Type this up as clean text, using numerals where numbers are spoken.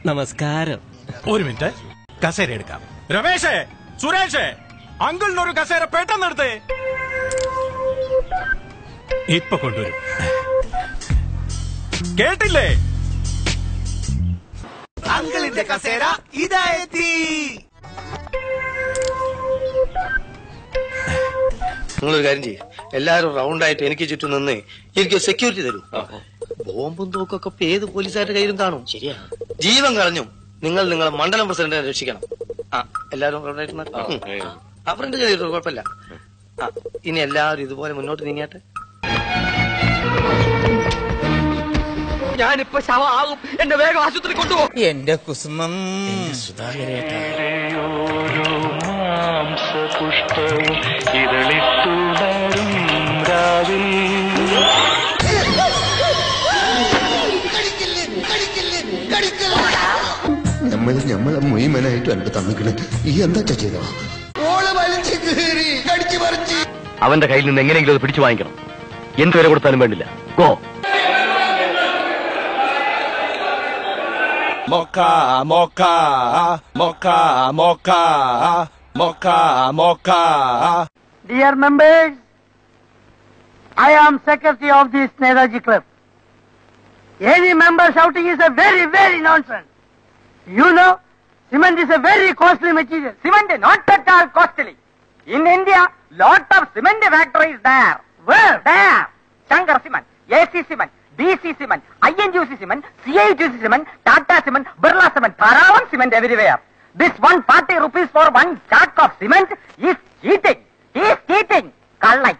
നമസ്കാരം. ഒരു മിനിറ്റ്, കസേര എടുക്കാം. രമേശേ, സുരേഷേ, അങ്കിളിനൊരു കസേര പെട്ടെന്ന് എടുത്തേ. ഇപ്പൊ കൊണ്ടുവരും. കേട്ടില്ലേ? അങ്കിളിന്റെ കസേര ഇതായെത്തി. നിങ്ങളൊരു കാര്യം ചെയ്യും, എല്ലാരും റൗണ്ടായിട്ട് എനിക്ക് ചുറ്റും നിന്ന് എനിക്ക് സെക്യൂരിറ്റി തരൂ. ബോംബും തോക്കൊക്കെ ഏത് പോലീസുകാരുടെ കയ്യിലും കാണും. ശരിയാ, ജീവൻ കളഞ്ഞും നിങ്ങൾ നിങ്ങളെ മണ്ഡലം പ്രസിഡന്റിനെ രക്ഷിക്കണം. എല്ലാരും റൗണ്ടായിട്ട് അവരുടെ ചെയ്തിട്ട് കുഴപ്പമില്ല. ഇനി എല്ലാവരും ഇതുപോലെ മുന്നോട്ട് നീങ്ങിയാട്ടെ. ഞാനിപ്പോ ശവമാകും, എന്നെ വേഗം ആശുപത്രി കൊണ്ടുപോകും. എന്റെ കുസുമം പുഷ്പവും ഇതളിട്ടുടരും രാവിൽ. നമ്മളെ മുഴുവനായിട്ട് എന്റെ തന്നിക്കണേ. ഈ എന്താ ചെയ്തോ? അവന്റെ കയ്യിൽ നിന്ന് എങ്ങനെയെങ്കിലും അത് പിടിച്ചു വാങ്ങിക്കണം. എന്ത് വില കൊടുത്താലും വേണ്ടില്ല. Go. Mocha, mocha, mocha, mocha, mocha, mocha. Dear members, I am secretary of this Netaji Club. Any member shouting is a very, very nonsense. You know, cement is a very costly material. Cement not at all costly. In India, lot of cement factories there. Where? There. Shankar Cement, AC Cement, BC Cement, INGC Cement, CIGC Cement, Tata Cement, Birla Cement, Paravan Cement everywhere. This 140 rupees for one sack of cement is cheating. He is cheating. Kallai.